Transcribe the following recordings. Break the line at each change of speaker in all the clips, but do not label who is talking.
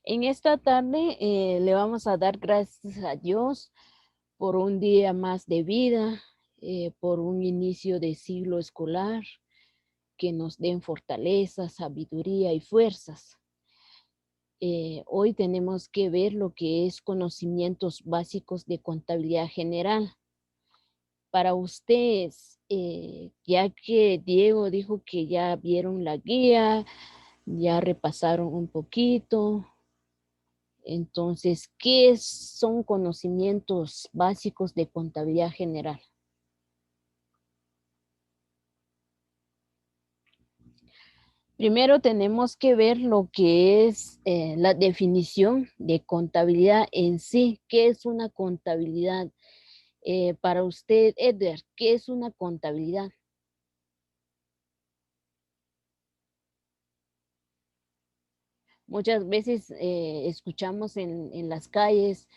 En esta tarde le vamos a dar gracias a Dios por un día más de vida, por un inicio de siglo escolar, que nos den fortaleza, sabiduría y fuerzas. Hoy tenemos que ver lo que es conocimientos básicos de contabilidad general. Para ustedes, ya que Diego dijo que ya vieron la guía, ya repasaron un poquito. Entonces, ¿qué son conocimientos básicos de contabilidad general? Primero tenemos que ver lo que es la definición de contabilidad en sí. ¿Qué es una contabilidad? Para usted, Edgar, ¿qué es una contabilidad? Muchas veces escuchamos en las calles,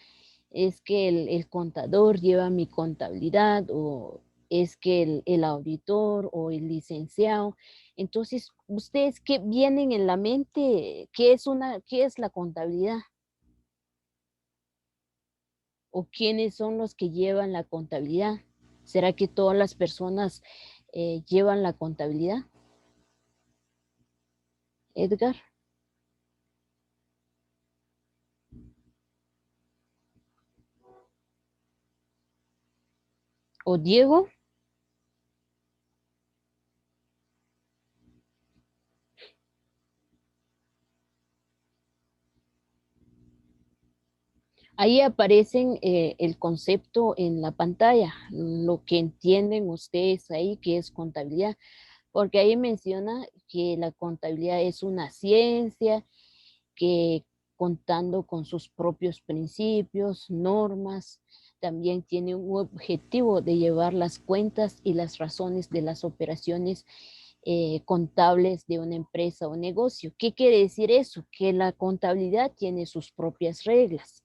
es que el contador lleva mi contabilidad o es que el auditor o el licenciado. Entonces, ¿ustedes qué vienen en la mente? ¿Qué es la contabilidad? ¿O quiénes son los que llevan la contabilidad? ¿Será que todas las personas llevan la contabilidad? Edgar o Diego. Ahí aparecen el concepto en la pantalla, lo que entienden ustedes ahí que es contabilidad, porque ahí menciona que la contabilidad es una ciencia que contando con sus propios principios, normas, también tiene un objetivo de llevar las cuentas y las razones de las operaciones contables de una empresa o negocio. ¿Qué quiere decir eso? Que la contabilidad tiene sus propias reglas.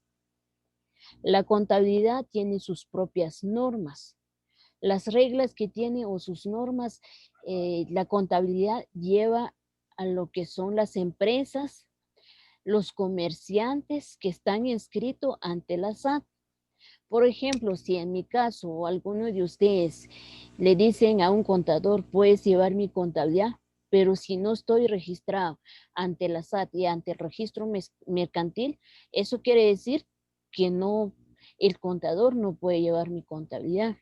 La contabilidad tiene sus propias normas. Las reglas que tiene o sus normas, la contabilidad lleva a lo que son las empresas, los comerciantes que están inscritos ante la SAT. Por ejemplo, si en mi caso o alguno de ustedes le dicen a un contador, puedes llevar mi contabilidad, pero si no estoy registrado ante la SAT y ante el registro mercantil, eso quiere decir que no, el contador no puede llevar mi contabilidad.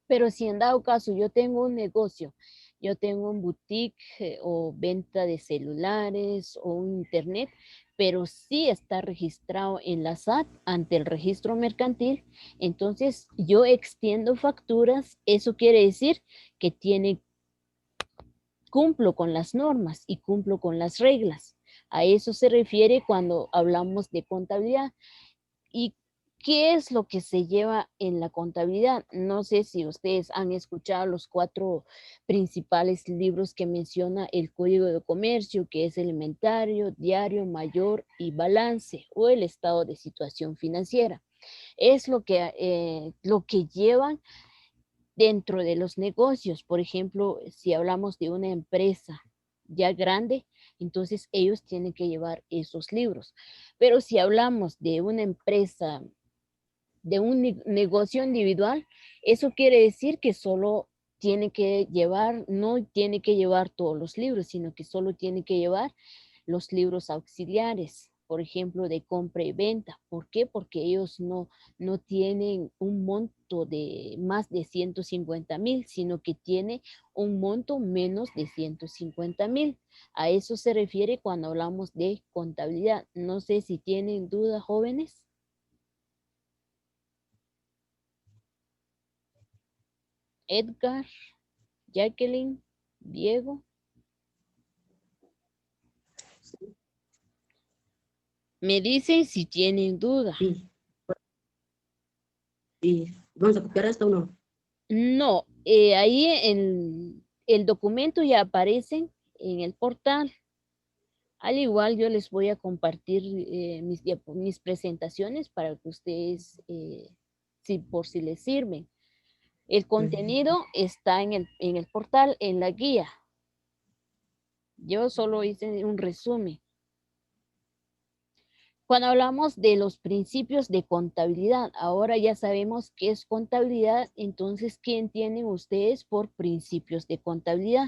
Pero si en dado caso yo tengo un negocio, yo tengo un boutique o venta de celulares o un internet, pero sí está registrado en la SAT ante el registro mercantil, entonces yo extiendo facturas, eso quiere decir que cumplo con las normas y cumplo con las reglas. A eso se refiere cuando hablamos de contabilidad. ¿Y qué es lo que se lleva en la contabilidad? No sé si ustedes han escuchado los 4 principales libros que menciona el Código de Comercio, que es el inventario, diario, mayor y balance o el estado de situación financiera. Es lo que llevan dentro de los negocios. Por ejemplo, si hablamos de una empresa ya grande, entonces ellos tienen que llevar esos libros. Pero si hablamos de una empresa de un negocio individual, eso quiere decir que solo tiene que llevar, no tiene que llevar todos los libros, sino que solo tiene que llevar los libros auxiliares, por ejemplo, de compra y venta. ¿Por qué? Porque ellos no tienen un monto de más de 150,000, sino que tiene un monto menos de 150,000. A eso se refiere cuando hablamos de contabilidad. No sé si tienen dudas, jóvenes. Edgar. Jacqueline, Diego, me dicen si tienen duda.
Sí, sí. ¿Vamos a copiar esto o no?
No, ahí en el documento ya aparecen en el portal. Al igual yo les voy a compartir mis presentaciones para que ustedes, si por si les sirven. El
Ujú.
contenido está en el portal, en la guía. Yo solo hice un resumen. Cuando hablamos de los principios de contabilidad, ahora ya sabemos qué es contabilidad, entonces, ¿qué entienden ustedes por principios de contabilidad?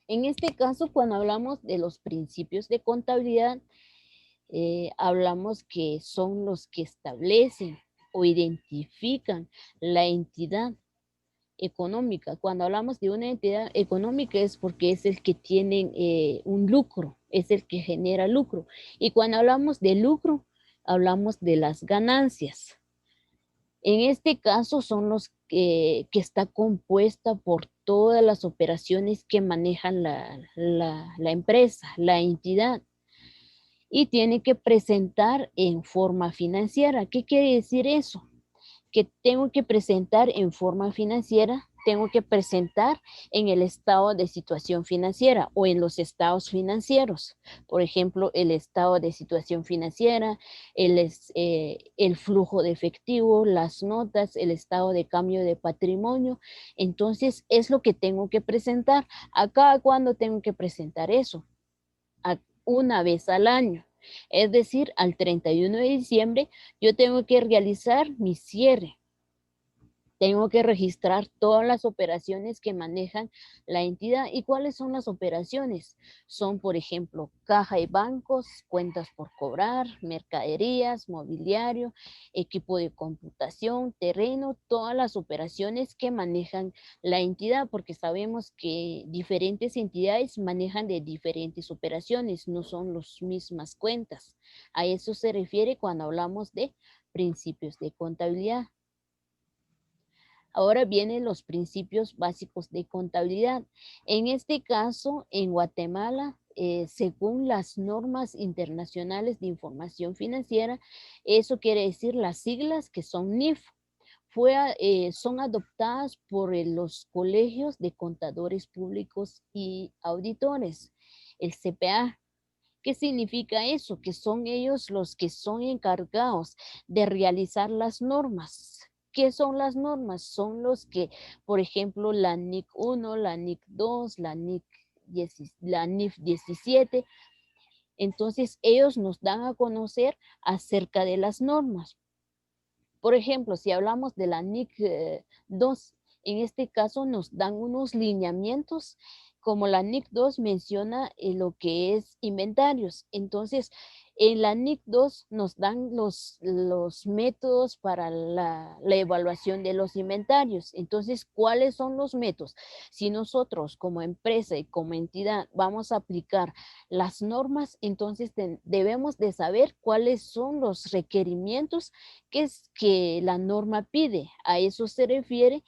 En este caso, cuando hablamos de los principios de contabilidad, hablamos que son los que establecen o identifican la entidad económica. Cuando hablamos de una entidad económica es porque es el que tiene un lucro, es el que genera lucro. Y cuando hablamos de lucro, hablamos de las ganancias. En este caso son los que está compuesta por todas las operaciones que manejan la empresa, la entidad, y tiene que presentar en forma financiera. ¿Qué quiere decir eso? Que tengo que presentar en forma financiera, tengo que presentar en el estado de situación financiera o en los estados financieros. Por ejemplo, el estado de situación financiera, el flujo de efectivo, las notas, el estado de cambio de patrimonio. Entonces, es lo que tengo que presentar. ¿Acá cuándo tengo que presentar eso? Una vez al año. Es decir, al 31 de diciembre yo tengo que realizar mi cierre. Tengo que registrar todas las operaciones que manejan la entidad. ¿Y cuáles son las operaciones? Son, por ejemplo, caja y bancos, cuentas por cobrar, mercaderías, mobiliario, equipo de computación, terreno, todas las operaciones que manejan la entidad, porque sabemos que diferentes entidades manejan de diferentes operaciones, no son las mismas cuentas. A eso se refiere cuando hablamos de principios de contabilidad. Ahora vienen los principios básicos de contabilidad. En este caso, en Guatemala, según las normas internacionales de información financiera, eso quiere decir las siglas que son NIF, son adoptadas por los colegios de contadores públicos y auditores, el CPA. ¿Qué significa eso? Que son ellos los que son encargados de realizar las normas. ¿Qué son las normas? Son los que, por ejemplo, la NIC 1, la NIC 2, la NIF 17. Entonces, ellos nos dan a conocer acerca de las normas. Por ejemplo, si hablamos de la NIC 2, en este caso nos dan unos lineamientos, como la NIC 2 menciona lo que es inventarios. Entonces, en la NIC 2 nos dan los métodos para la evaluación de los inventarios. Entonces, ¿cuáles son los métodos? Si nosotros como empresa y como entidad vamos a aplicar las normas, entonces debemos de saber cuáles son los requerimientos que es que la norma pide. A eso se refiere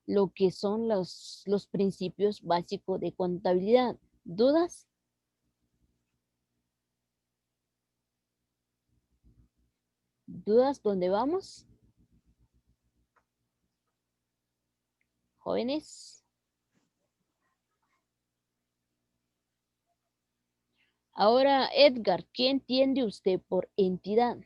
lo que son los principios básicos de contabilidad. ¿Dudas? ¿Dudas dónde vamos? Jóvenes. Ahora, Edgar, ¿qué entiende usted por entidad?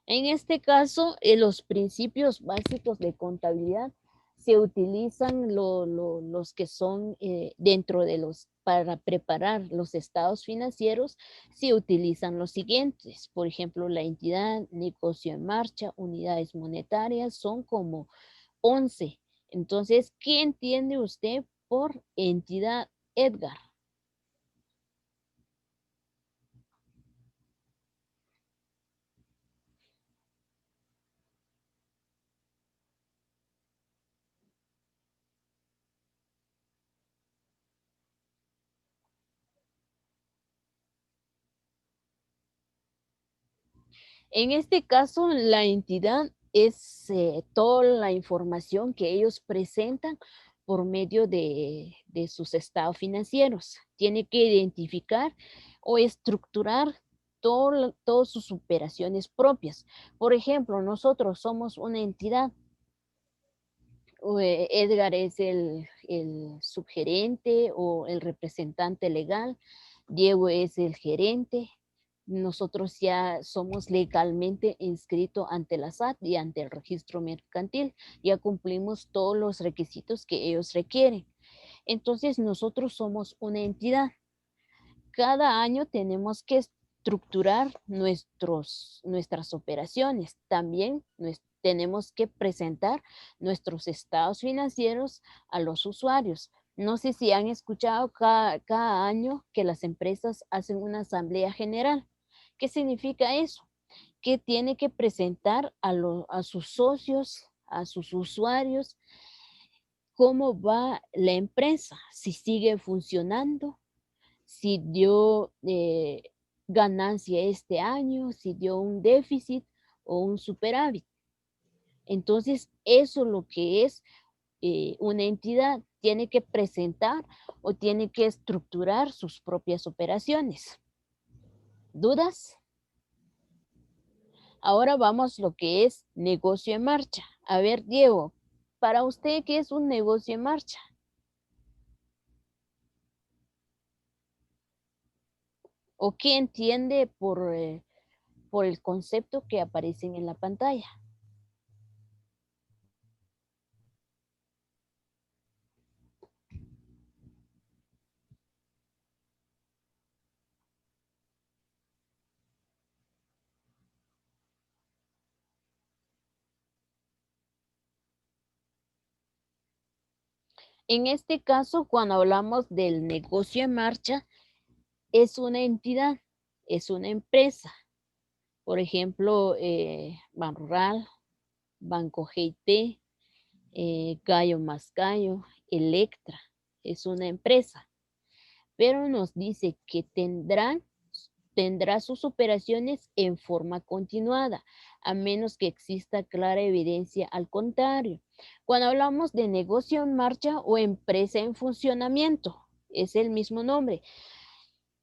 En este caso, los principios básicos de contabilidad se utilizan los que son dentro de para preparar los estados financieros, se utilizan los siguientes. Por ejemplo, la entidad, negocio en marcha, unidades monetarias, son como 11. Entonces, ¿qué entiende usted por entidad, Edgar? En este caso, la entidad es toda la información que ellos presentan por medio de sus estados financieros. Tiene que identificar o estructurar todas sus operaciones propias. Por ejemplo, nosotros somos una entidad. Edgar es el subgerente o el representante legal. Diego es el gerente. nosotros ya somos legalmente inscritos ante la SAT y ante el registro mercantil. Ya cumplimos todos los requisitos que ellos requieren. Entonces nosotros somos una entidad. Cada año tenemos que estructurar nuestras operaciones. También tenemos que presentar nuestros estados financieros a los usuarios. No sé si han escuchado cada año que las empresas hacen una asamblea general. ¿Qué significa eso? Que tiene que presentar a sus socios, a sus usuarios, cómo va la empresa, si sigue funcionando, si dio ganancia este año, si dio un déficit o un superávit. Entonces, eso lo que es una entidad, tiene que presentar o tiene que estructurar sus propias operaciones. ¿Dudas? Ahora vamos a lo que es negocio en marcha. A ver, Diego, para usted, ¿qué es un negocio en marcha? ¿O qué entiende por el concepto que aparecen en la pantalla? En este caso, cuando hablamos del negocio en marcha, es una entidad, es una empresa. Por ejemplo, Banrural, Banco GT, Gallo más Gallo, Electra, es una empresa. Pero nos dice que tendrá sus operaciones en forma continuada, a menos que exista clara evidencia al contrario. Cuando hablamos de negocio en marcha o empresa en funcionamiento, es el mismo nombre.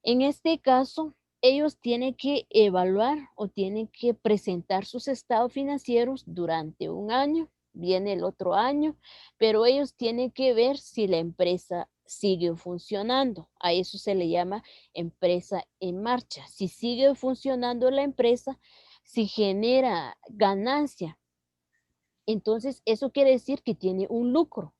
En este caso, ellos tienen que evaluar o tienen que presentar sus estados financieros durante un año, viene el otro año, pero ellos tienen que ver si la empresa sigue funcionando. A eso se le llama empresa en marcha. Si sigue funcionando la empresa, si genera ganancia, entonces eso quiere decir que tiene un lucro.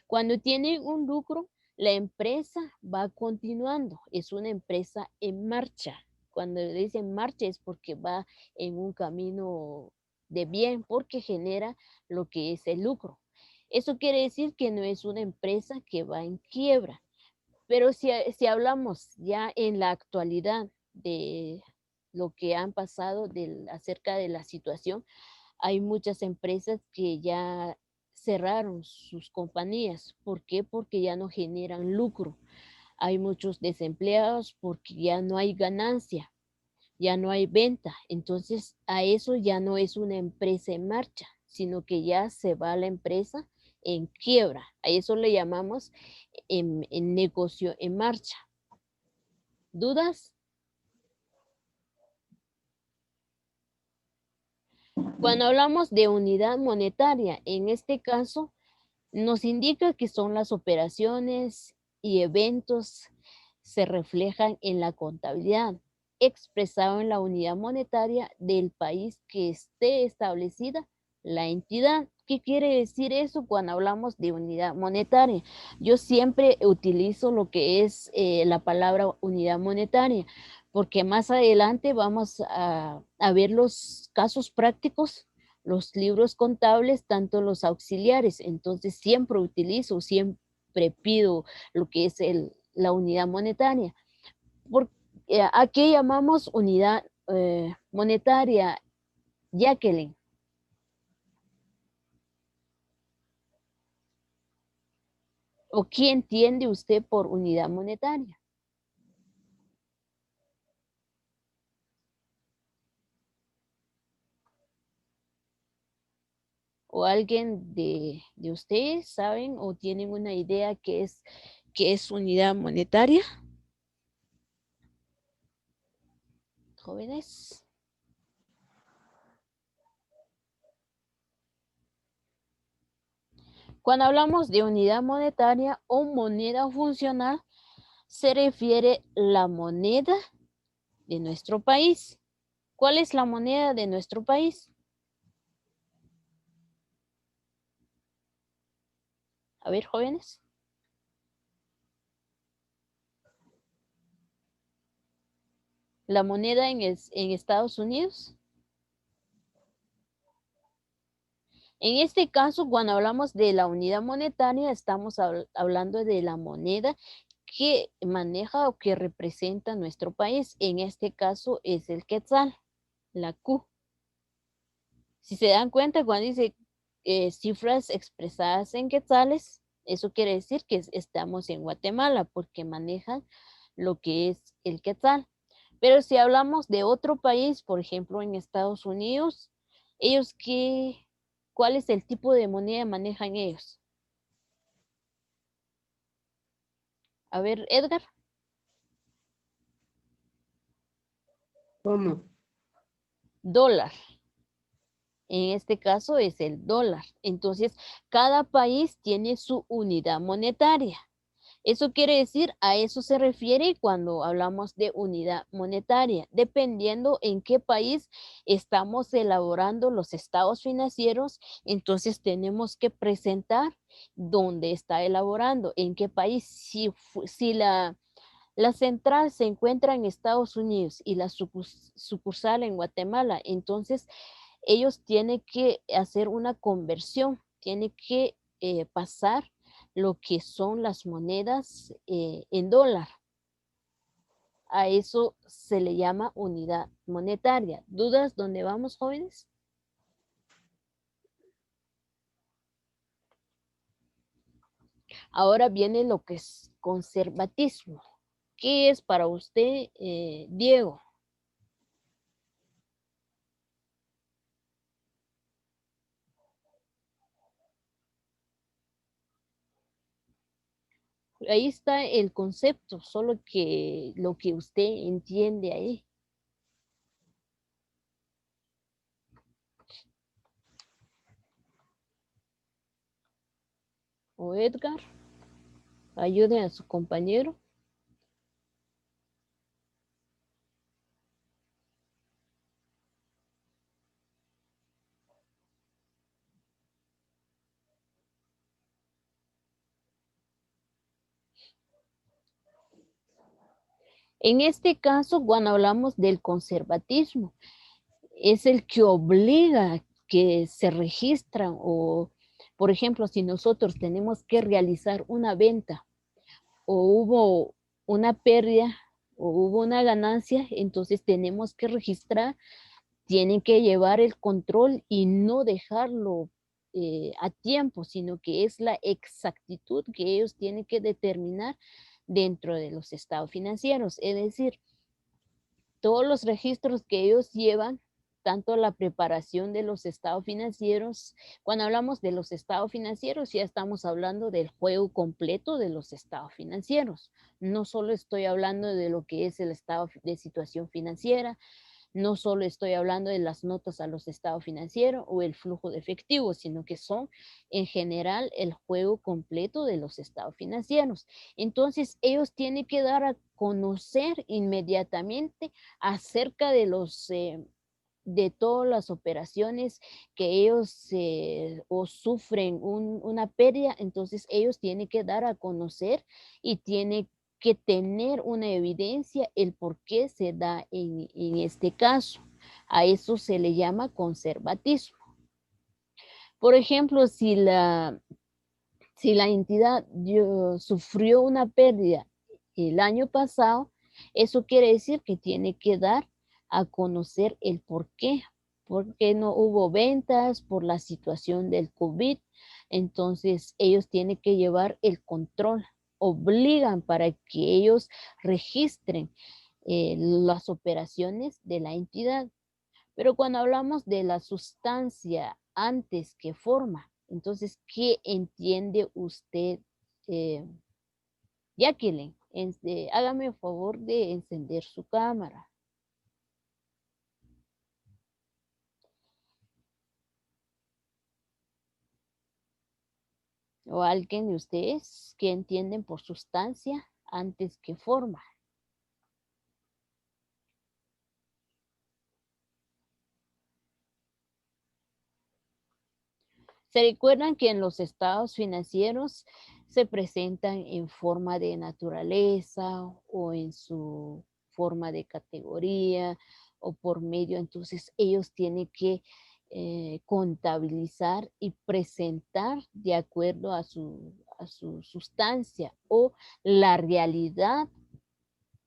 Cuando tiene un lucro, la empresa va continuando. Es una empresa en marcha. Cuando dice en marcha es porque va en un camino de bien, porque genera lo que es el lucro. Eso quiere decir que no es una empresa que va en quiebra. Pero si hablamos ya en la actualidad de lo que han pasado acerca de la situación, hay muchas empresas que ya cerraron sus compañías. ¿Por qué? Porque ya no generan lucro. Hay muchos desempleados porque ya no hay ganancia, ya no hay venta. Entonces, a eso ya no es una empresa en marcha, sino que ya se va la empresa en quiebra. A eso le llamamos en negocio en marcha. ¿Dudas? Cuando hablamos de unidad monetaria, en este caso, nos indica que son las operaciones y eventos se reflejan en la contabilidad, expresado en la unidad monetaria del país que esté establecida la entidad. ¿Qué quiere decir eso cuando hablamos de unidad monetaria? Yo siempre utilizo lo que es la palabra unidad monetaria, porque más adelante vamos a ver los casos prácticos, los libros contables, tanto los auxiliares. Entonces siempre utilizo, siempre pido lo que es la unidad monetaria. ¿A qué llamamos unidad monetaria, Jacqueline? ¿O qué entiende usted por unidad monetaria? ¿O alguien de ustedes saben o tienen una idea qué es unidad monetaria? Jóvenes. Cuando hablamos de unidad monetaria o moneda funcional, se refiere la moneda de nuestro país. ¿Cuál es la moneda de nuestro país? A ver, jóvenes. La moneda en Estados Unidos. En este caso, cuando hablamos de la unidad monetaria, estamos hablando de la moneda que maneja o que representa nuestro país. En este caso es el quetzal, la Q. Si se dan cuenta, cuando dice cifras expresadas en quetzales, eso quiere decir que estamos en Guatemala porque manejan lo que es el quetzal. Pero si hablamos de otro país, por ejemplo en Estados Unidos, ellos ¿cuál es el tipo de moneda manejan ellos? A ver, Edgar.
¿Cómo?
Dólar. En este caso es el dólar. Entonces, cada país tiene su unidad monetaria. Eso quiere decir, a eso se refiere cuando hablamos de unidad monetaria, dependiendo en qué país estamos elaborando los estados financieros, entonces tenemos que presentar dónde está elaborando, en qué país. Si la central se encuentra en Estados Unidos y la sucursal en Guatemala, entonces ellos tienen que hacer una conversión, tienen que pasar lo que son las monedas en dólar. A eso se le llama unidad monetaria. ¿Dudas dónde vamos, jóvenes? Ahora viene lo que es conservatismo. ¿Qué es para usted, Diego? Ahí está el concepto, solo que lo que usted entiende ahí. O Edgar, ayude a su compañero. En este caso, cuando hablamos del conservatismo, es el que obliga que se registran o, por ejemplo, si nosotros tenemos que realizar una venta o hubo una pérdida o hubo una ganancia, entonces tenemos que registrar, tienen que llevar el control y no dejarlo a tiempo, sino que es la exactitud que ellos tienen que determinar dentro de los estados financieros. Es decir, todos los registros que ellos llevan, tanto la preparación de los estados financieros, cuando hablamos de los estados financieros, ya estamos hablando del juego completo de los estados financieros. No solo estoy hablando de lo que es el estado de situación financiera, no solo estoy hablando de las notas a los estados financieros o el flujo de efectivo, sino que son en general el juego completo de los estados financieros. Entonces, ellos tienen que dar a conocer inmediatamente acerca de de todas las operaciones que ellos o sufren una pérdida, entonces ellos tienen que dar a conocer y tienen que tener una evidencia el por qué se da en este caso. A eso se le llama conservatismo. Por ejemplo, si la entidad sufrió una pérdida el año pasado, eso quiere decir que tiene que dar a conocer el por qué no hubo ventas por la situación del COVID. Entonces, ellos tienen que llevar el control, obligan para que ellos registren las operaciones de la entidad. Pero cuando hablamos de la sustancia antes que forma, entonces, ¿qué entiende usted, eh, Jacqueline? Hágame el favor de encender su cámara. O alguien de ustedes que entienden por sustancia antes que forma. ¿Se recuerdan que en los estados financieros se presentan en forma de naturaleza o en su forma de categoría o por medio? Entonces ellos tienen que contabilizar y presentar de acuerdo a su sustancia o la realidad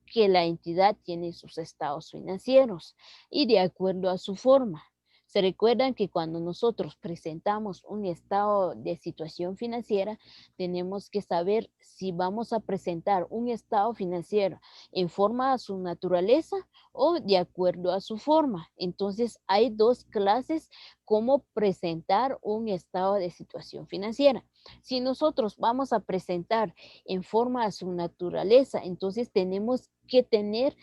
que la entidad tiene en sus estados financieros y de acuerdo a su forma. Se recuerdan que cuando nosotros presentamos un estado de situación financiera, tenemos que saber si vamos a presentar un estado financiero en forma a su naturaleza o de acuerdo a su forma. Entonces, hay dos clases cómo presentar un estado de situación financiera. Si nosotros vamos a presentar en forma a su naturaleza, entonces tenemos que tener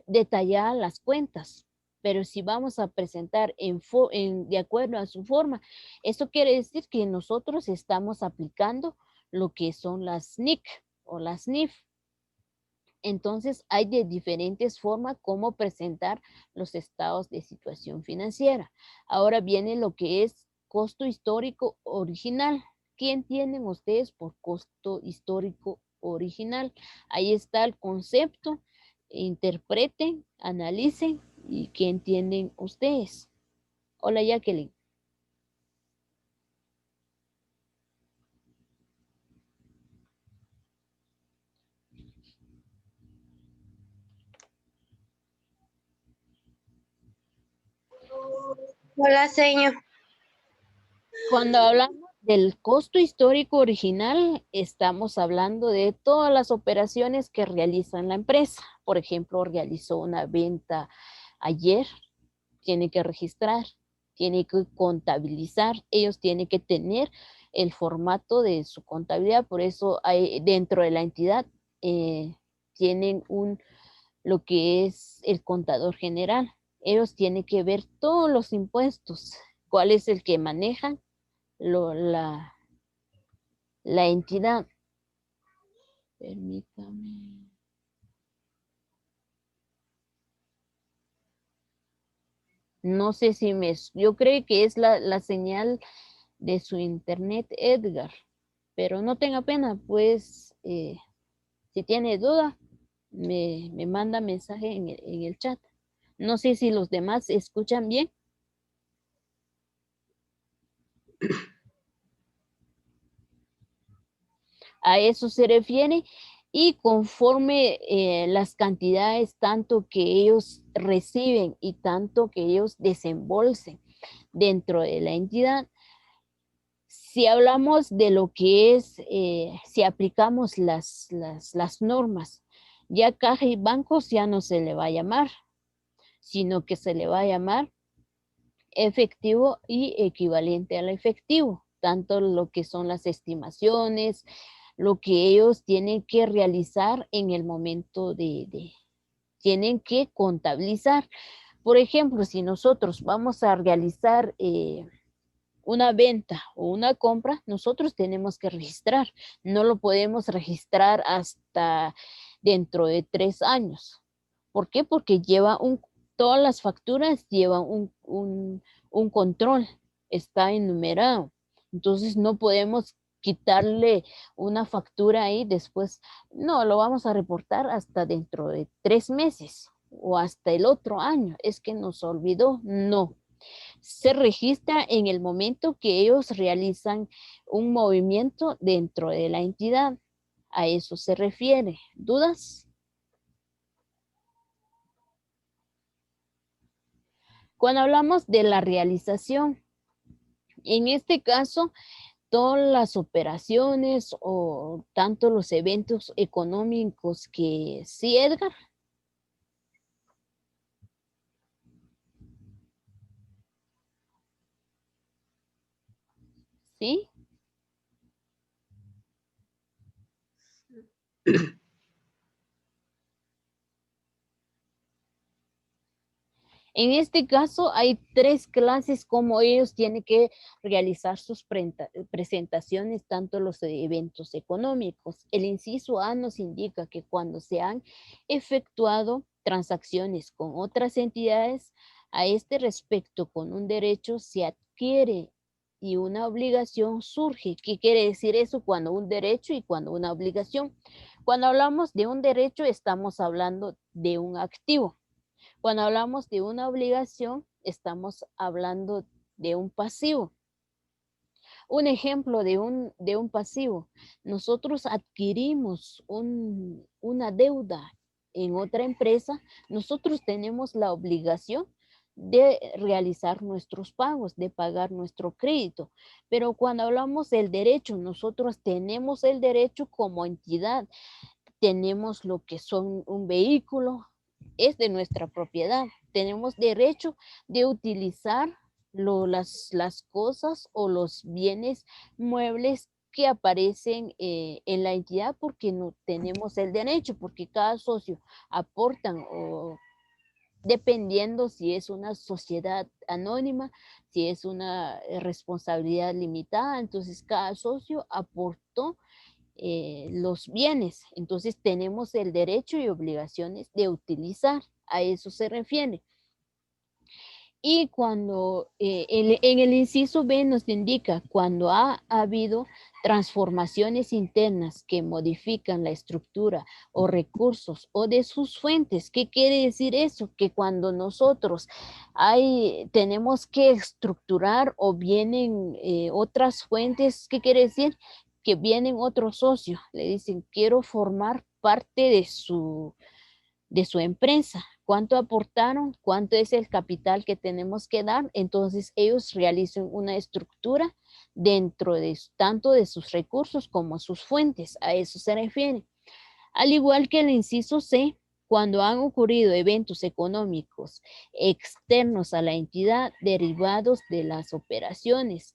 detalladas las cuentas. Pero si vamos a presentar de acuerdo a su forma, eso quiere decir que nosotros estamos aplicando lo que son las NIC o las NIF. Entonces hay de diferentes formas cómo presentar los estados de situación financiera. Ahora viene lo que es costo histórico original. ¿Qué entienden ustedes por costo histórico original? Ahí está el concepto. Interpreten, analicen y qué entienden ustedes. Hola, Jacqueline.
Hola, señor.
Cuando hablamos del costo histórico original, estamos hablando de todas las operaciones que realiza la empresa. Por ejemplo, realizó una venta ayer, tiene que registrar, tiene que contabilizar, ellos tienen que tener el formato de su contabilidad, por eso hay, dentro de la entidad tienen lo que es el contador general. Ellos tienen que ver todos los impuestos, cuál es el que manejan la entidad. Permítame. No sé si yo creo que es la señal de su internet, Edgar, pero no tenga pena, pues si tiene duda, me manda mensaje en el chat. No sé si los demás escuchan bien. A eso se refiere y conforme las cantidades tanto que ellos reciben y tanto que ellos desembolsen dentro de la entidad. Si hablamos de lo que es, si aplicamos las normas, ya caja y bancos ya no se le va a llamar, sino que se le va a llamar efectivo y equivalente al efectivo, tanto lo que son las estimaciones, lo que ellos tienen que realizar en el momento tienen que contabilizar. Por ejemplo, si nosotros vamos a realizar una venta o una compra, nosotros tenemos que registrar. No lo podemos registrar hasta dentro de 3 años. ¿Por qué? Porque todas las facturas llevan un control, está enumerado. Entonces no podemos quitarle una factura ahí después. No, lo vamos a reportar hasta dentro de 3 meses o hasta el otro año. Es que nos olvidó. No. Se registra en el momento que ellos realizan un movimiento dentro de la entidad. A eso se refiere. ¿Dudas? Cuando hablamos de la realización, en este caso, todas las operaciones o tanto los eventos económicos que sí, Edgar. ¿Sí? En este caso hay 3 clases como ellos tienen que realizar sus presentaciones, tanto los eventos económicos. El inciso A nos indica que cuando se han efectuado transacciones con otras entidades, a este respecto con un derecho se adquiere y una obligación surge. ¿Qué quiere decir eso? Cuando un derecho y cuando una obligación. Cuando hablamos de un derecho, estamos hablando de un activo. Cuando hablamos de una obligación, estamos hablando de un pasivo. Un ejemplo de un pasivo. Nosotros adquirimos una deuda en otra empresa. Nosotros tenemos la obligación de realizar nuestros pagos, de pagar nuestro crédito. Pero cuando hablamos del derecho, nosotros tenemos el derecho como entidad. Tenemos lo que son un vehículo, es de nuestra propiedad. Tenemos derecho de utilizar las cosas o los bienes muebles que aparecen en la entidad porque no tenemos el derecho, porque cada socio aportan o dependiendo si es una sociedad anónima, si es una responsabilidad limitada, entonces cada socio aportó los bienes. Entonces tenemos el derecho y obligaciones de utilizar. A eso se refiere. Y cuando en el inciso B nos indica cuando ha habido transformaciones internas que modifican la estructura o recursos o de sus fuentes. ¿Qué quiere decir eso? Que cuando nosotros tenemos que estructurar o vienen otras fuentes, ¿qué quiere decir? Que vienen otros socios, le dicen, quiero formar parte de su empresa. ¿Cuánto aportaron? ¿Cuánto es el capital que tenemos que dar? Entonces ellos realizan una estructura dentro de tanto de sus recursos como sus fuentes. A eso se refiere. Al igual que el inciso C, cuando han ocurrido eventos económicos externos a la entidad derivados de las operaciones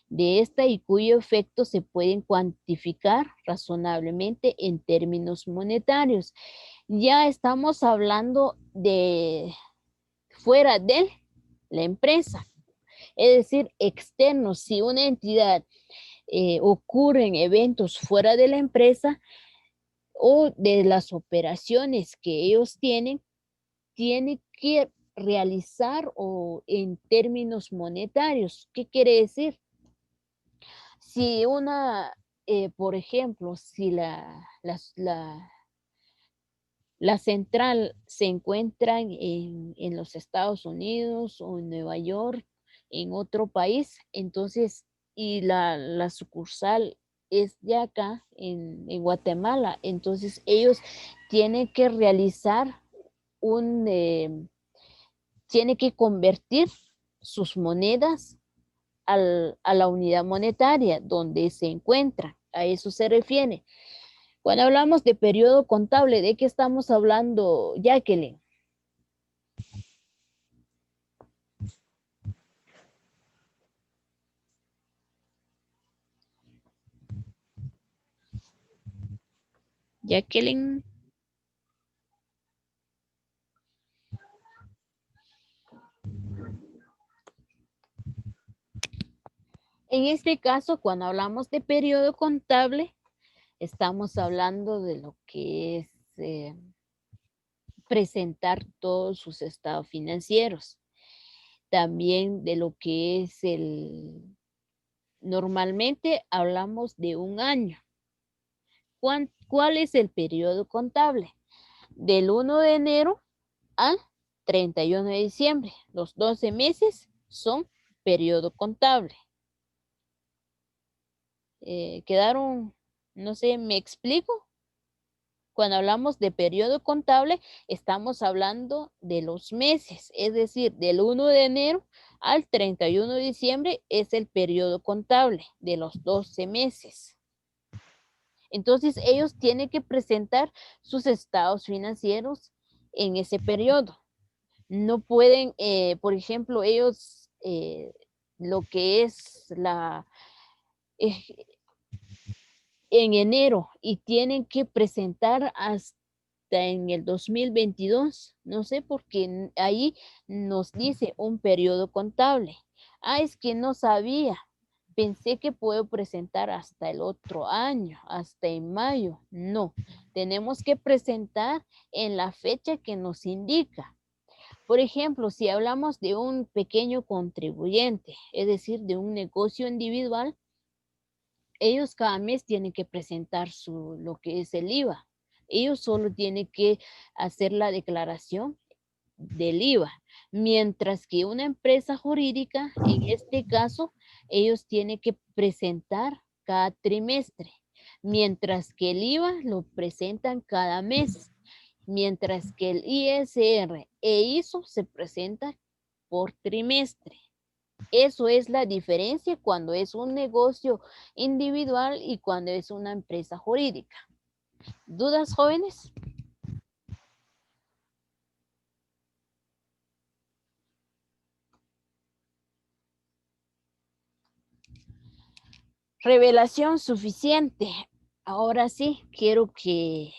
de esta y cuyo efecto se pueden cuantificar razonablemente en términos monetarios. Ya estamos hablando de fuera de la empresa, es decir, externos. Si una entidad ocurren eventos fuera de la empresa o de las operaciones que ellos tiene que realizar o en términos monetarios. ¿Qué quiere decir? Si por ejemplo, si la central se encuentra en los Estados Unidos o en Nueva York, en otro país, entonces, y la sucursal es de acá, en Guatemala, entonces ellos tienen que realizar tienen que convertir sus monedas a la unidad monetaria donde se encuentra. A eso se refiere. Cuando hablamos de periodo contable, ¿de qué estamos hablando, Jacqueline? Jacqueline. En este caso, cuando hablamos de periodo contable, estamos hablando de lo que es presentar todos sus estados financieros. También de lo que es normalmente hablamos de un año. ¿Cuál es el periodo contable? Del 1 de enero al 31 de diciembre. Los 12 meses son periodo contable. ¿Quedaron? No sé, ¿me explico? Cuando hablamos de periodo contable, estamos hablando de los meses, es decir, del 1 de enero al 31 de diciembre es el periodo contable de los 12 meses. Entonces, ellos tienen que presentar sus estados financieros en ese periodo. No pueden, por ejemplo, ellos, lo que es eh, en enero y tienen que presentar hasta en el 2022, no sé, porque ahí nos dice un periodo contable. Es que no sabía, pensé que puedo presentar hasta el otro año, hasta en mayo. No, tenemos que presentar en la fecha que nos indica. Por ejemplo, si hablamos de un pequeño contribuyente, es decir, de un negocio individual, ellos cada mes tienen que presentar lo que es el IVA. Ellos solo tienen que hacer la declaración del IVA, mientras que una empresa jurídica, en este caso, ellos tienen que presentar cada trimestre, mientras que el IVA lo presentan cada mes, mientras que el ISR e ISO se presentan por trimestre. Eso es la diferencia cuando es un negocio individual y cuando es una empresa jurídica. ¿Dudas, jóvenes? Revelación suficiente. Ahora sí, quiero que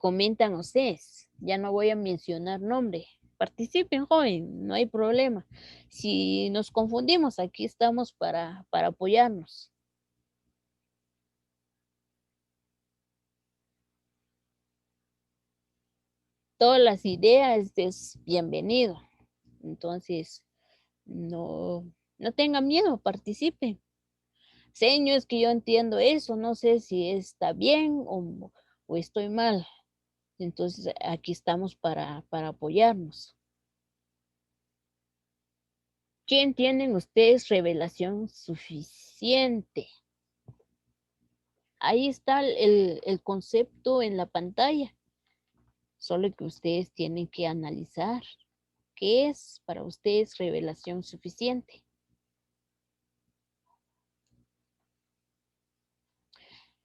comentan ustedes. Ya no voy a mencionar nombre. Participen, joven, no hay problema. Si nos confundimos, aquí estamos para apoyarnos. Todas las ideas es bienvenido. Entonces, no tengan miedo, participen. Señor, es que yo entiendo eso, no sé si está bien o estoy mal. Entonces, aquí estamos para apoyarnos. ¿Quién tienen ustedes revelación suficiente? Ahí está el concepto en la pantalla. Solo que ustedes tienen que analizar qué es para ustedes revelación suficiente.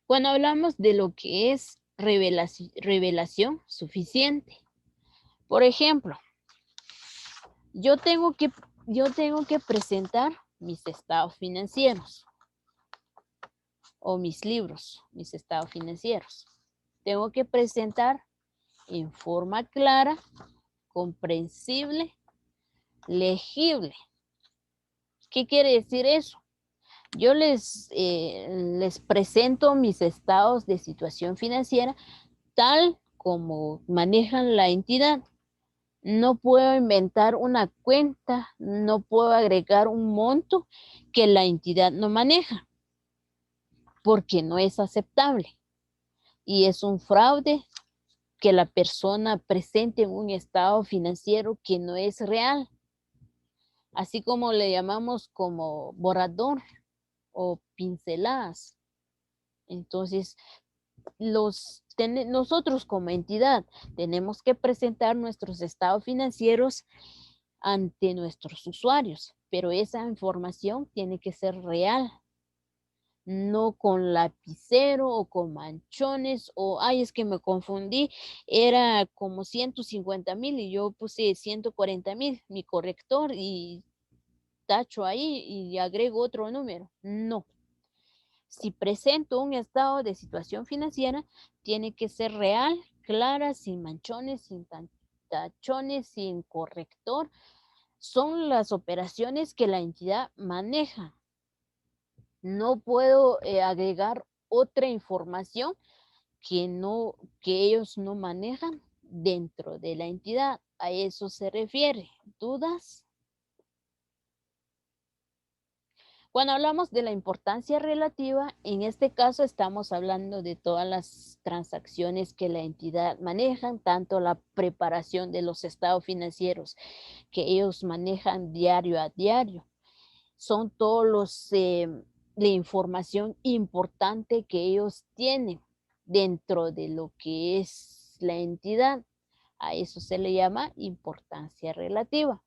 Cuando hablamos de lo que es revelación suficiente, por ejemplo, yo tengo que presentar mis estados financieros o mis libros, mis estados financieros. Tengo que presentar en forma clara, comprensible, legible. ¿Qué quiere decir eso? Yo les presento mis estados de situación financiera tal como manejan la entidad. No puedo inventar una cuenta, no puedo agregar un monto que la entidad no maneja, porque no es aceptable. Y es un fraude que la persona presente un estado financiero que no es real. Así como le llamamos como borrador o pinceladas. Entonces, nosotros como entidad tenemos que presentar nuestros estados financieros ante nuestros usuarios, pero esa información tiene que ser real, no con lapicero o con manchones o, ay, es que me confundí, era como 150,000 y yo puse 140,000, mi corrector, y tacho ahí y agrego otro número. No. Si presento un estado de situación financiera, tiene que ser real, clara, sin manchones, sin tachones, sin corrector. Son las operaciones que la entidad maneja. No puedo agregar otra información que ellos no manejan dentro de la entidad. A eso se refiere. ¿Dudas? Cuando hablamos de la importancia relativa, en este caso estamos hablando de todas las transacciones que la entidad maneja, tanto la preparación de los estados financieros que ellos manejan diario a diario. Son todos la información importante que ellos tienen dentro de lo que es la entidad. A eso se le llama importancia relativa.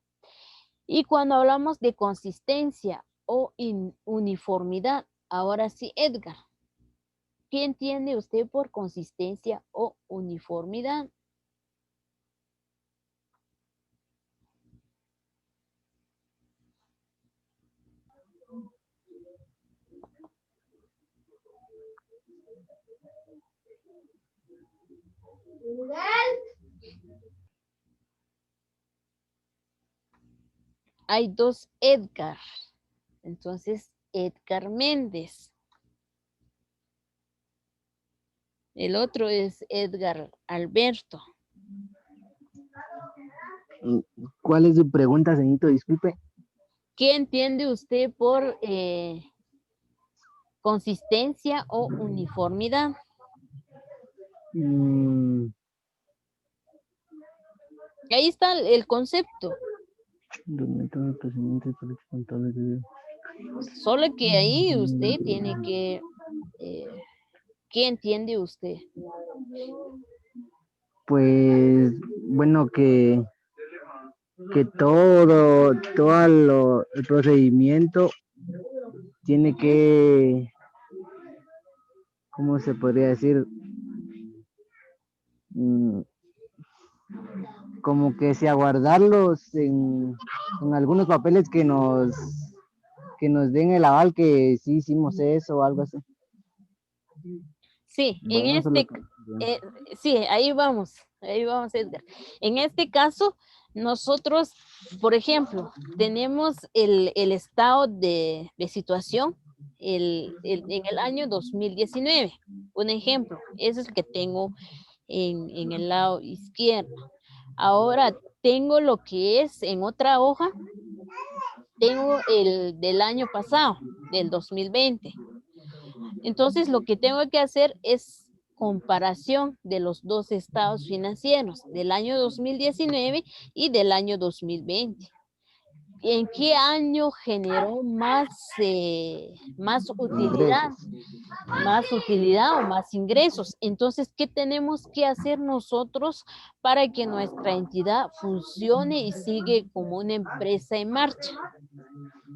Y cuando hablamos de consistencia o uniformidad, ahora sí, Edgar, ¿qué entiende usted por consistencia o uniformidad? Hay dos Edgar. Entonces, Edgar Méndez. El otro es Edgar Alberto.
¿Cuál es su pregunta, señorito? Disculpe.
¿Qué entiende usted por consistencia o uniformidad?
Mm,
Ahí está el concepto,
los métodos procedimientos para los contables de-
solo que ahí usted tiene que, ¿qué entiende usted?
Pues, bueno, que el procedimiento tiene que, ¿cómo se podría decir? Mm, como que si aguardarlos en algunos papeles que nos den el aval que sí hicimos eso o algo así.
Sí, en
Bueno, eso es lo
este,
que...
sí, ahí vamos, Edgar. En este caso, nosotros, por ejemplo, tenemos el estado de situación en el año 2019. Un ejemplo, ese es el que tengo en el lado izquierdo. Ahora tengo lo que es en otra hoja, tengo el del año pasado, del 2020. Entonces, lo que tengo que hacer es comparación de los dos estados financieros, del año 2019 y del año 2020. ¿En qué año generó más utilidad?
Ingresos.
Más utilidad o más ingresos. Entonces, ¿qué tenemos que hacer nosotros para que nuestra entidad funcione y siga como una empresa en marcha?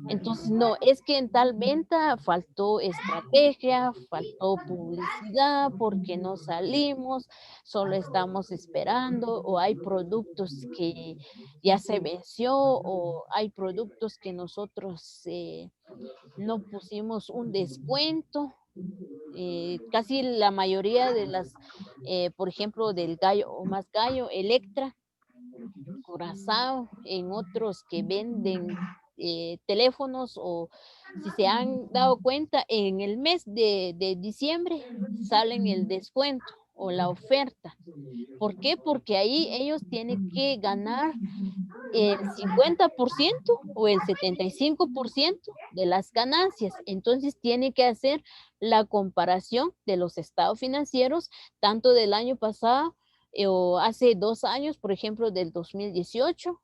Entonces, no, es que en tal venta faltó estrategia, faltó publicidad, porque no salimos, solo estamos esperando, o hay productos que ya se venció, o hay productos que nosotros no pusimos un descuento. Casi la mayoría de las, por ejemplo, del gallo o más gallo, Electra, Curazao, en otros que venden teléfonos, o si se han dado cuenta, en el mes de diciembre salen el descuento o la oferta. ¿Por qué? Porque ahí ellos tienen que ganar el 50% o el 75% de las ganancias. Entonces tiene que hacer la comparación de los estados financieros, tanto del año pasado o hace 2 años, por ejemplo, del 2018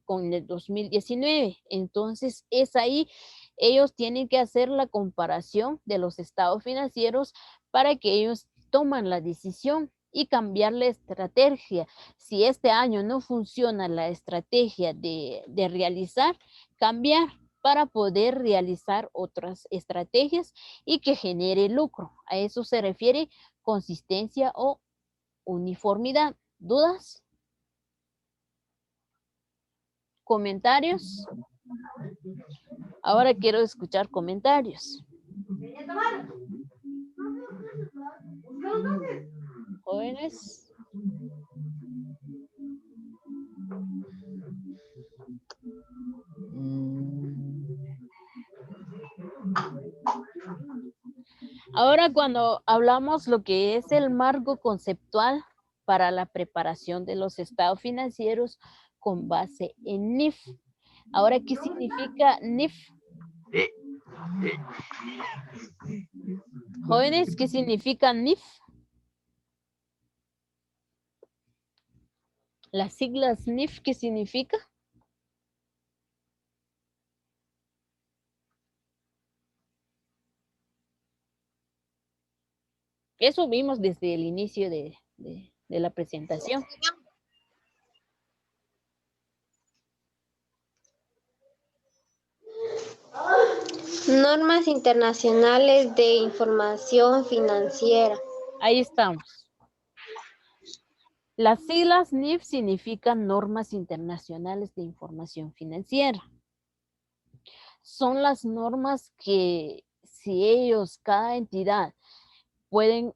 con el 2019. Entonces es ahí, ellos tienen que hacer la comparación de los estados financieros para que ellos toman la decisión y cambiar la estrategia. Si este año no funciona la estrategia de realizar, cambiar para poder realizar otras estrategias y que genere lucro. A eso se refiere consistencia o uniformidad. ¿Dudas? ¿Comentarios? Ahora quiero escuchar comentarios. Jóvenes. Ahora cuando hablamos lo que es el marco conceptual para la preparación de los estados financieros con base en NIF. Ahora, ¿qué significa NIF? Jóvenes, ¿qué significa NIF? Las siglas NIF, ¿qué significa? Eso vimos desde el inicio de la presentación.
Normas internacionales de información financiera.
Ahí estamos. Las siglas NIF significan Normas Internacionales de Información Financiera. Son las normas que si ellos, cada entidad, pueden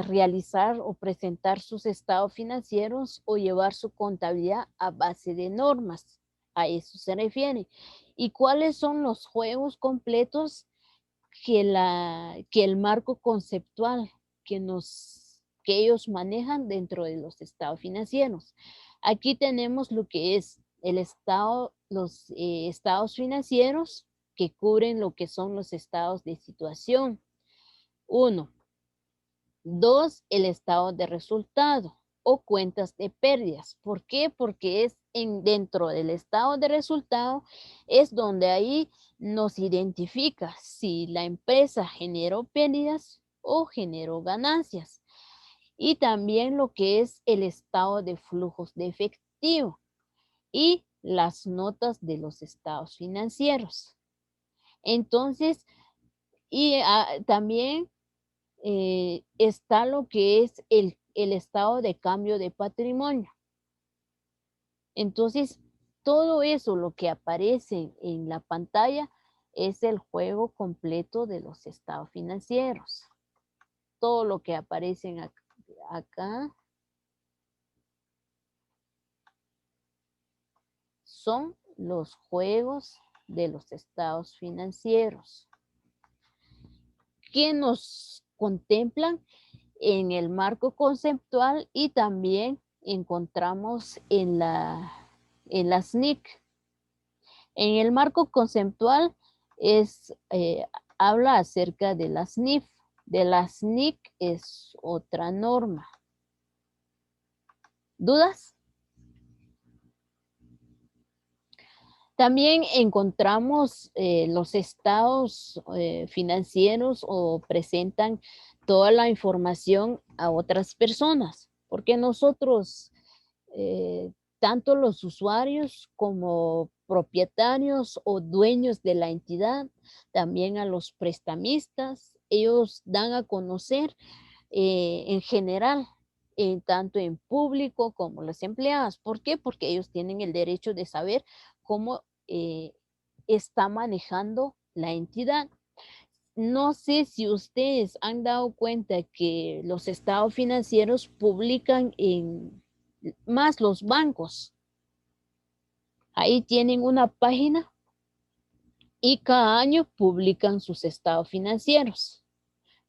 realizar o presentar sus estados financieros o llevar su contabilidad a base de normas. A eso se refiere. ¿Y cuáles son los juegos completos que el marco conceptual que ellos manejan dentro de los estados financieros? Aquí tenemos lo que es el estado, los estados financieros que cubren lo que son los estados de situación. 1. 2. El estado de resultado o cuentas de pérdidas. ¿Por qué? Porque es dentro del estado de resultado es donde ahí nos identifica si la empresa generó pérdidas o generó ganancias. Y también lo que es el estado de flujos de efectivo y las notas de los estados financieros. Entonces, y también está lo que es el estado de cambio de patrimonio. Entonces, todo eso, lo que aparece en la pantalla, es el juego completo de los estados financieros. Todo lo que aparece acá son los juegos de los estados financieros que nos contemplan en el marco conceptual y también encontramos en la SNIC. En el marco conceptual habla acerca de la SNIF. De la SNIC es otra norma. ¿Dudas? También encontramos los estados financieros o presentan toda la información a otras personas, porque nosotros, tanto los usuarios como propietarios o dueños de la entidad, también a los prestamistas, ellos dan a conocer en general, tanto en público como los empleados. ¿Por qué? Porque ellos tienen el derecho de saber cómo está manejando la entidad. No sé si ustedes han dado cuenta que los estados financieros publican más los bancos. Ahí tienen una página y cada año publican sus estados financieros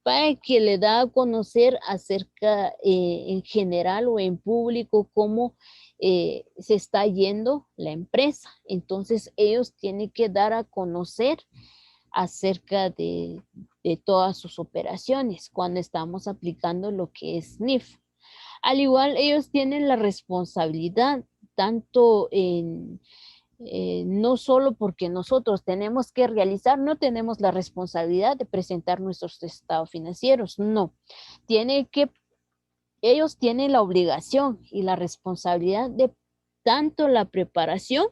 para que le da a conocer acerca en general o en público cómo se está yendo la empresa. Entonces ellos tienen que dar a conocer acerca de todas sus operaciones cuando estamos aplicando lo que es NIF. Al igual, ellos tienen la responsabilidad tanto no solo porque nosotros tenemos que realizar, no tenemos la responsabilidad de presentar nuestros estados financieros, no. Ellos tienen la obligación y la responsabilidad de tanto la preparación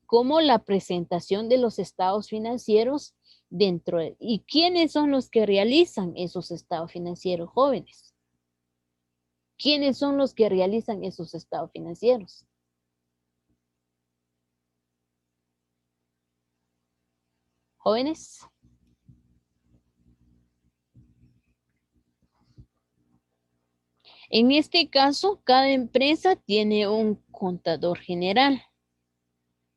como la presentación de los estados financieros dentro de... ¿Y quiénes son los que realizan esos estados financieros, jóvenes? ¿Quiénes son los que realizan esos estados financieros? Jóvenes. En este caso, cada empresa tiene un contador general.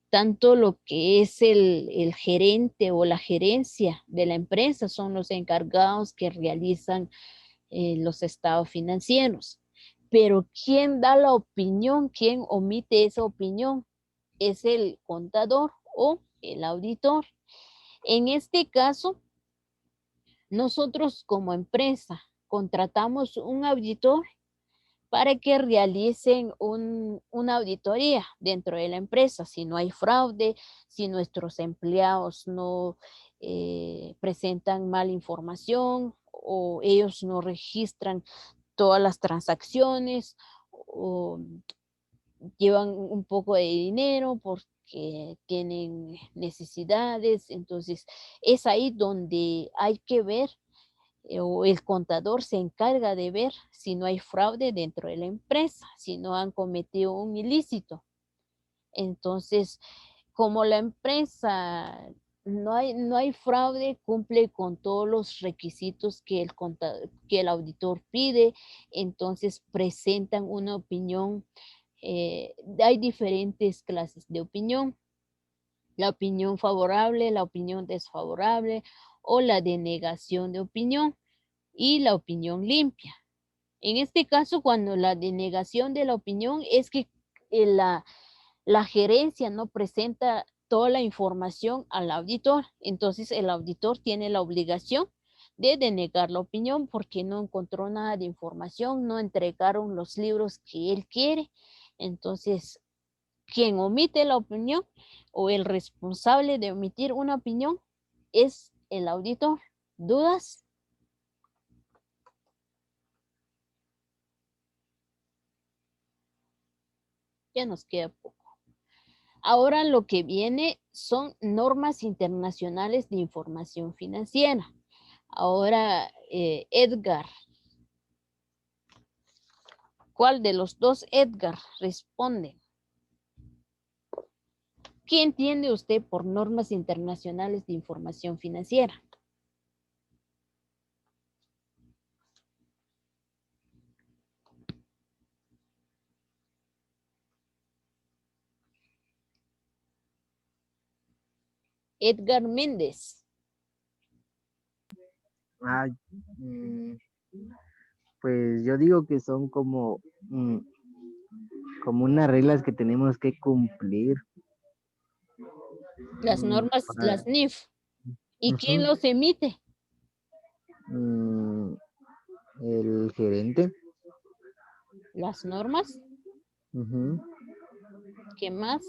Tanto lo que es el gerente o la gerencia de la empresa son los encargados que realizan los estados financieros. Pero ¿quién da la opinión? ¿Quién omite esa opinión? Es el contador o el auditor. En este caso, nosotros como empresa contratamos un auditor para que realicen una auditoría dentro de la empresa, si no hay fraude, si nuestros empleados no presentan mala información o ellos no registran todas las transacciones o llevan un poco de dinero porque tienen necesidades. Entonces, es ahí donde hay que ver o el contador se encarga de ver si no hay fraude dentro de la empresa, si no han cometido un ilícito. Entonces, como la empresa no hay fraude, cumple con todos los requisitos que el auditor pide, entonces presentan una opinión. Hay diferentes clases de opinión. La opinión favorable, la opinión desfavorable o la denegación de opinión y la opinión limpia. En este caso, cuando la denegación de la opinión es que la gerencia no presenta toda la información al auditor. Entonces el auditor tiene la obligación de denegar la opinión porque no encontró nada de información, no entregaron los libros que él quiere. Entonces, quien omite la opinión o el responsable de omitir una opinión es el auditor. ¿Dudas? Ya nos queda poco. Ahora lo que viene son normas internacionales de información financiera. Ahora, Edgar, ¿cuál de los dos Edgar responde? ¿Qué entiende usted por normas internacionales de información financiera? Edgar Méndez.
Ah, pues yo digo que son como unas reglas que tenemos que cumplir.
Las normas,
Para-
las NIF. ¿Y quién
Ujú.
los emite?
El gerente.
Las normas.
Ujú.
¿Qué más?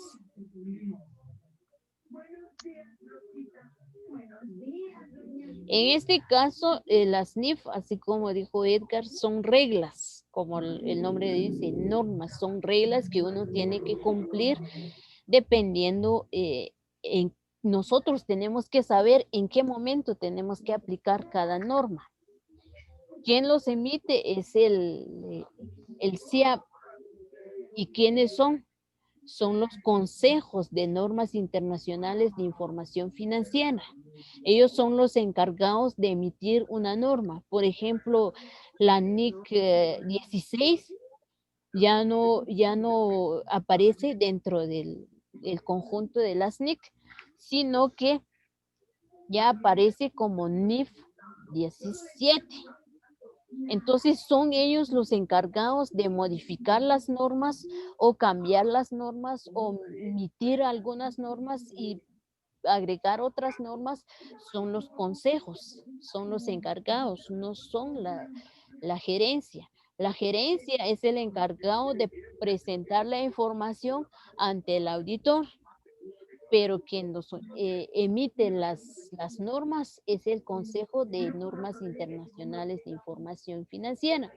En este caso, las NIF, así como dijo Edgar, son reglas, como el nombre dice, normas, son reglas que uno tiene que cumplir dependiendo nosotros tenemos que saber en qué momento tenemos que aplicar cada norma. ¿Quién los emite? Es el CIAP. ¿Y quiénes son? Son los consejos de normas internacionales de información financiera. Ellos son los encargados de emitir una norma. Por ejemplo, la NIC 16 ya no aparece dentro del conjunto de las NIC, sino que ya aparece como NIF 17. Entonces son ellos los encargados de modificar las normas o cambiar las normas o emitir algunas normas y agregar otras normas. Son los consejos, son los encargados, no son la gerencia. La gerencia es el encargado de presentar la información ante el auditor, pero quien emite las normas es el Consejo de Normas Internacionales de Información Financiera.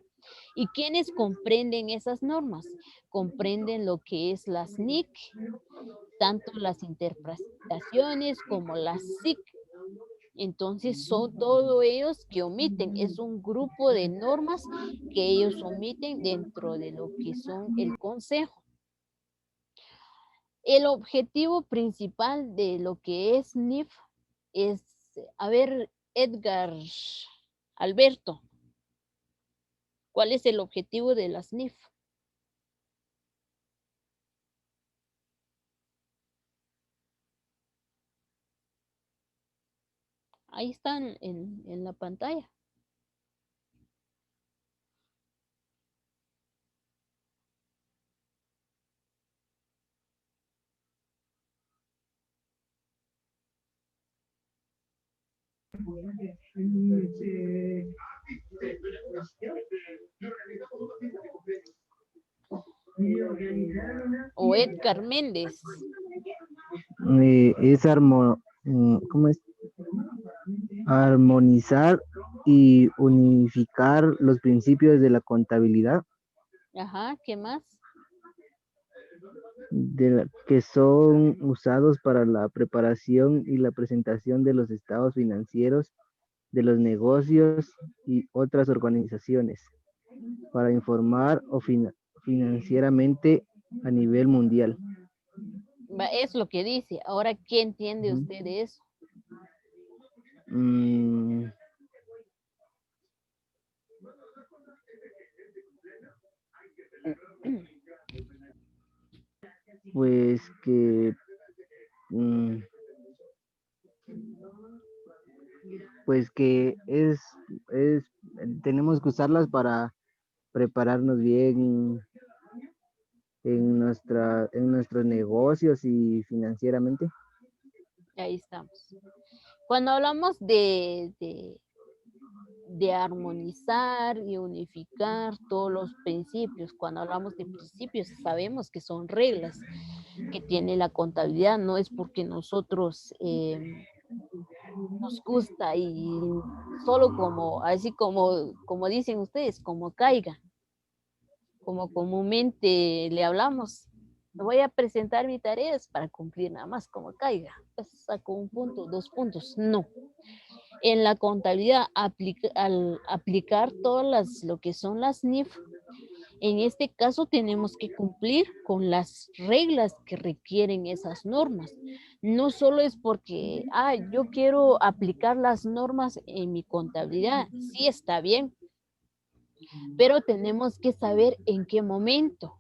¿Y quiénes comprenden esas normas? Comprenden lo que es las NIC, tanto las interpretaciones como las SIC. Entonces son todos ellos que omiten, es un grupo de normas que ellos omiten dentro de lo que son el consejo. El objetivo principal de lo que es NIF es, a ver, Edgar, Alberto, ¿cuál es el objetivo de las NIF? Ahí están en la pantalla. O Edgar Méndez.
Es ¿cómo es? Armonizar y unificar los principios de la contabilidad
Ajá, ¿qué más?
que son usados para la preparación y la presentación de los estados financieros de los negocios y otras organizaciones para informar financieramente a nivel mundial.
Es lo que dice. Ahora, ¿qué entiende
Ujú.
usted de eso?
Mm, pues que pues que tenemos que usarlas para prepararnos bien en nuestros negocios y financieramente.
Ahí estamos. Cuando hablamos de armonizar y unificar todos los principios, cuando hablamos de principios, sabemos que son reglas que tiene la contabilidad, no es porque nosotros nos gusta y solo como, así como dicen ustedes, como caiga, como comúnmente le hablamos. Me voy a presentar mis tareas para cumplir nada más como caiga. Pues saco un punto, 2 puntos. No. En la contabilidad, al aplicar todas lo que son las NIF, en este caso tenemos que cumplir con las reglas que requieren esas normas. No solo es porque, yo quiero aplicar las normas en mi contabilidad. Sí, está bien, pero tenemos que saber en qué momento.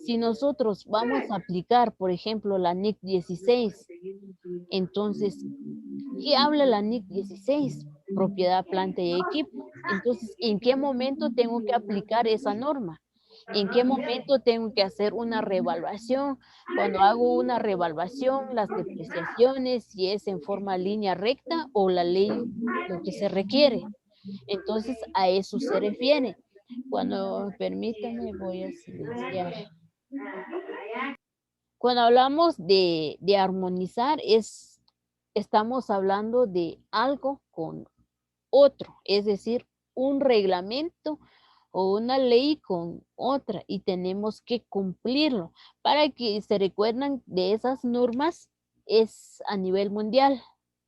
Si nosotros vamos a aplicar, por ejemplo, la NIC 16, entonces, ¿qué habla la NIC 16? Propiedad, planta y equipo. Entonces, ¿en qué momento tengo que aplicar esa norma? ¿En qué momento tengo que hacer una reevaluación? Cuando hago una reevaluación, las depreciaciones, si es en forma línea recta o la ley, lo que se requiere. Entonces, a eso se refiere. Cuando, permítame, voy a silenciar. Cuando hablamos de armonizar, estamos hablando de algo con otro, es decir, un reglamento o una ley con otra y tenemos que cumplirlo. Para que se recuerdan de esas normas, es a nivel mundial,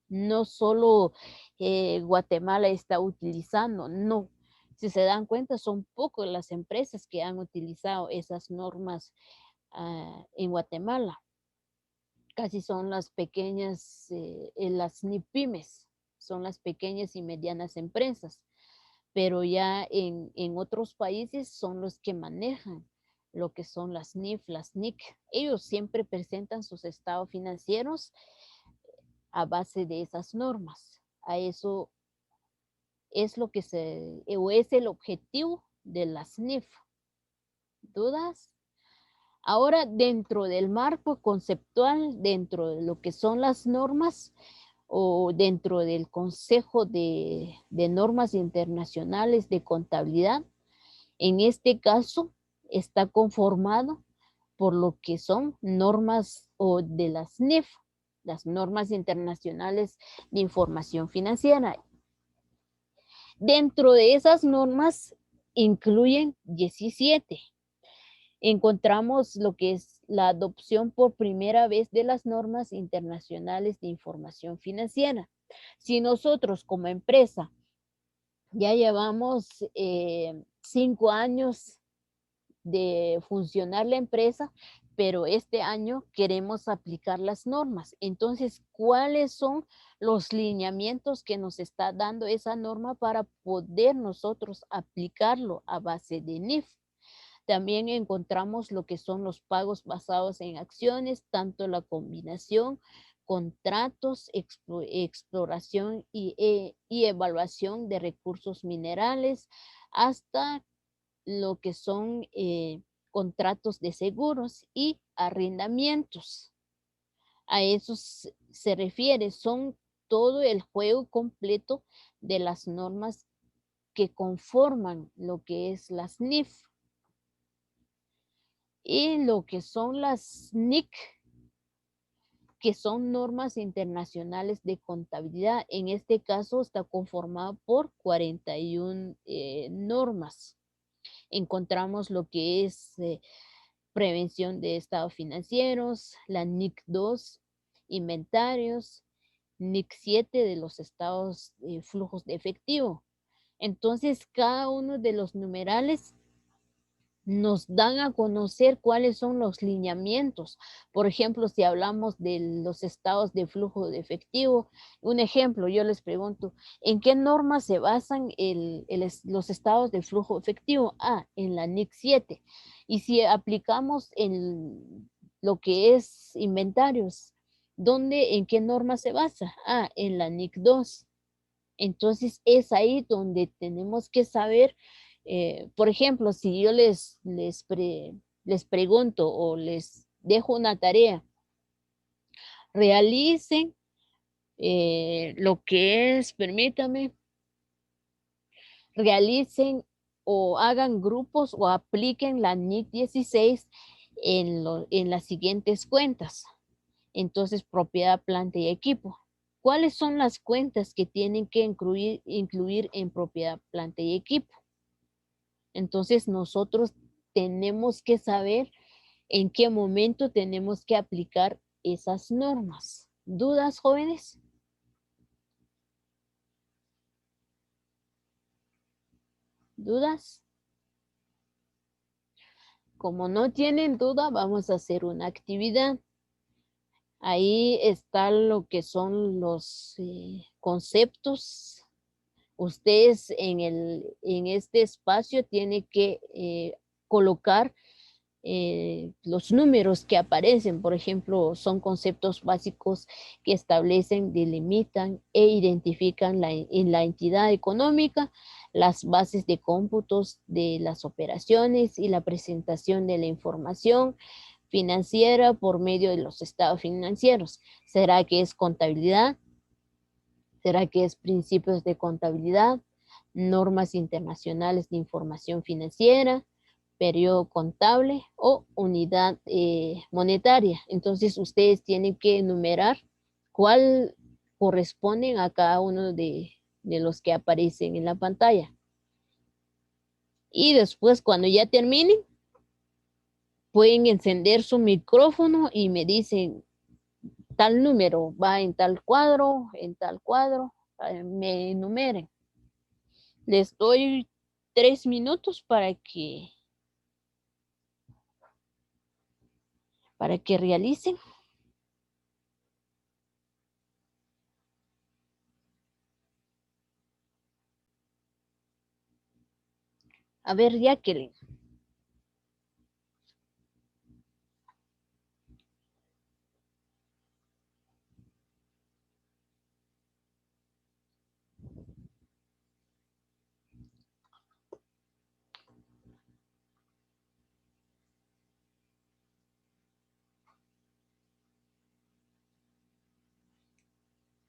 no solo Guatemala está utilizando, no. Si se dan cuenta, son pocas las empresas que han utilizado esas normas en Guatemala. Casi son las pequeñas, las NIPYMES, son las pequeñas y medianas empresas, pero ya en otros países son los que manejan lo que son las NIF, las NIC. Ellos siempre presentan sus estados financieros a base de esas normas. A eso es lo que o es el objetivo de las NIF. ¿Dudas? Ahora, dentro del marco conceptual, dentro de lo que son las normas o dentro del Consejo de Normas Internacionales de Contabilidad, en este caso está conformado por lo que son normas o de las NIF, las normas internacionales de información financiera. Dentro de esas normas incluyen 17. Encontramos lo que es la adopción por primera vez de las normas internacionales de información financiera. Si nosotros como empresa ya llevamos 5 años de funcionar la empresa, pero este año queremos aplicar las normas. Entonces, ¿cuáles son los lineamientos que nos está dando esa norma para poder nosotros aplicarlo a base de NIF? También encontramos lo que son los pagos basados en acciones, tanto la combinación, contratos, exploración y evaluación de recursos minerales, hasta lo que son contratos de seguros y arrendamientos. A eso se refiere, son todo el juego completo de las normas que conforman lo que es las NIF. Y lo que son las NIC, que son normas internacionales de contabilidad. En este caso está conformado por 41 normas. Encontramos lo que es prevención de estados financieros, la NIC 2, inventarios, NIC 7 de los estados flujos de efectivo. Entonces, cada uno de los numerales nos dan a conocer cuáles son los lineamientos. Por ejemplo, si hablamos de los estados de flujo de efectivo, un ejemplo, yo les pregunto, ¿en qué normas se basan los estados de flujo efectivo? En la NIC 7. Y si aplicamos en lo que es inventarios, ¿en qué norma se basa? En la NIC 2. Entonces es ahí donde tenemos que saber, por ejemplo, si yo les les pregunto o les dejo una tarea. Realicen lo que es, permítame, realicen o hagan grupos o apliquen la NIC 16 en las siguientes cuentas. Entonces, propiedad, planta y equipo. ¿Cuáles son las cuentas que tienen que incluir en propiedad, planta y equipo? Entonces, nosotros tenemos que saber en qué momento tenemos que aplicar esas normas. ¿Dudas, jóvenes? ¿Dudas? Como no tienen duda, vamos a hacer una actividad. Ahí está lo que son los conceptos. Ustedes en este espacio tienen que colocar los números que aparecen. Por ejemplo, son conceptos básicos que establecen, delimitan e identifican en la entidad económica las bases de cómputos de las operaciones y la presentación de la información financiera por medio de los estados financieros. ¿Será que es contabilidad? ¿Será que es principios de contabilidad? Normas internacionales de información financiera, periodo contable o unidad monetaria. Entonces ustedes tienen que enumerar cuál corresponden a cada uno de los que aparecen en la pantalla. Y después, cuando ya terminen, pueden encender su micrófono y me dicen tal número va en tal cuadro, me enumeren. Les doy 3 minutos para que realicen. A ver, Jacqueline.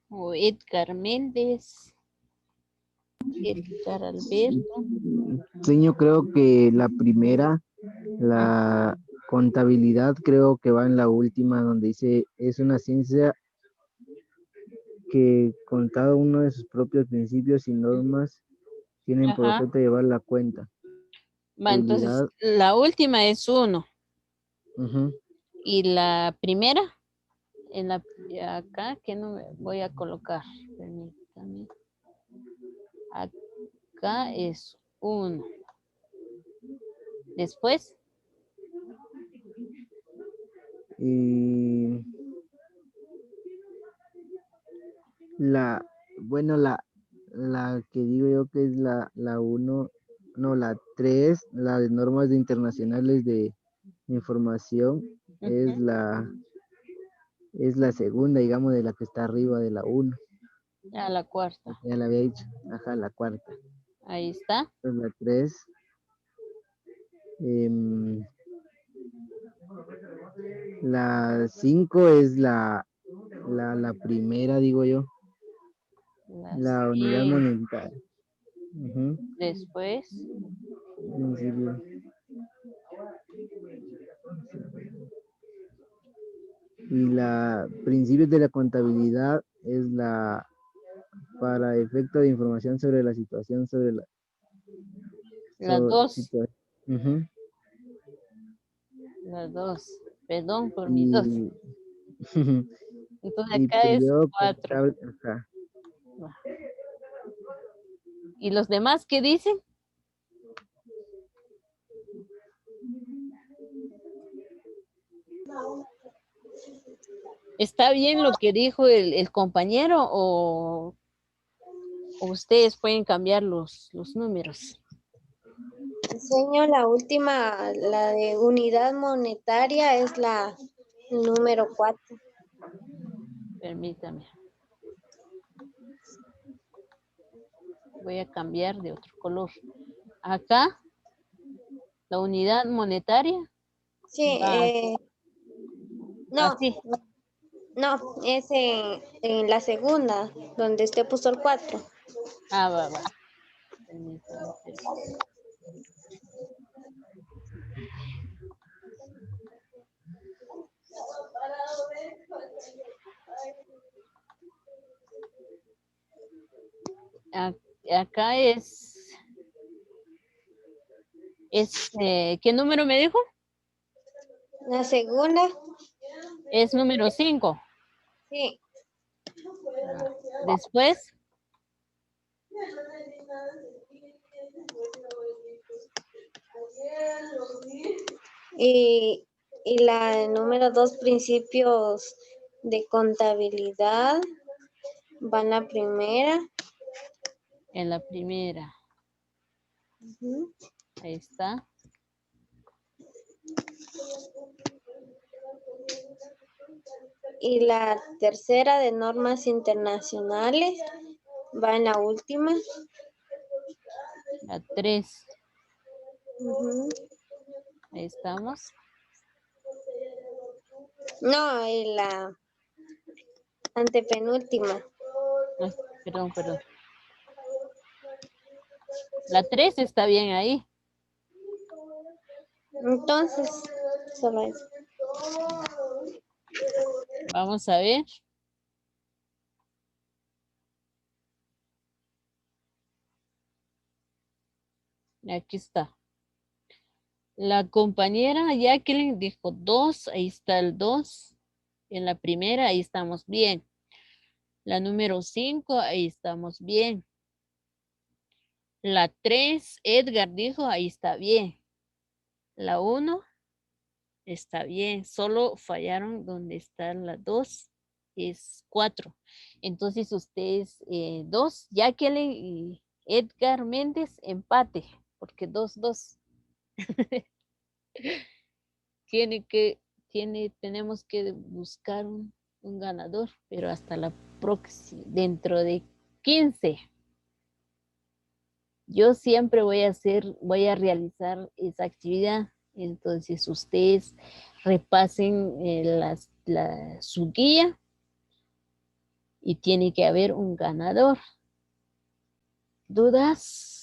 O Edgar Méndez. Edgar Alberto.
Sí, yo creo que la primera, la contabilidad, creo que va en la última, donde dice, es una ciencia que con cada uno de sus propios principios y normas tienen por
Ajá.
objeto llevar la cuenta.
Va, entonces
Habilidad,
la última es 1.
ujú.
Y la primera, en la acá, ¿qué no voy a colocar? Permítame. Acá es 1. Después,
Y bueno, la que digo yo que es la 1, no, la 3, la de normas internacionales de información, es la segunda, digamos, de la que está arriba de la 1.
a la cuarta.
Ya la había dicho, ajá, la cuarta.
Ahí está.
Es la 3. La 5 es la primera, digo yo, la unidad
Sí.
monetaria. Ujú.
Después,
Principio. Y la principios de la contabilidad es la para efecto de información sobre la situación sobre la
las 2.
Ujú.
Las 2. Perdón por mis 2.
Y
Entonces
y
acá es
periodo
4.
contable, ajá.
¿Y los demás qué dicen? ¿Está bien lo que dijo el compañero o ustedes pueden cambiar los números?
Señor, la última, la de unidad monetaria es la número 4.
Permítame. Voy a cambiar de otro color. Acá, la unidad monetaria
Sí,
Va,
no,
así.
no, es en la segunda, donde usted puso el 4.
Ah, va. Permítame, permítame. Acá ¿qué número me dijo?
La segunda,
Es número 5.
sí.
Después,
Y la número 2, principios de contabilidad, va en la primera.
en la primera.
Ujú.
Ahí está.
Y la tercera de normas internacionales va en la última.
La 3.
Ujú.
Ahí estamos.
No, en la antepenúltima.
Ay, perdón. La 3 está bien ahí.
Entonces, solo eso.
Vamos a ver. Aquí está. La compañera Jacqueline dijo 2. Ahí está el 2. En la primera, ahí estamos bien. La número 5, ahí estamos bien. La 3, Edgar dijo, ahí está bien. La 1 está bien. Solo fallaron donde está la 2. Es 4. Entonces ustedes 2, Jacqueline y Edgar Méndez, empate. Porque 2. Tenemos que buscar un ganador, pero hasta la próxima, dentro de 15. Yo siempre voy a realizar esa actividad. Entonces ustedes repasen su guía y tiene que haber un ganador. ¿Dudas?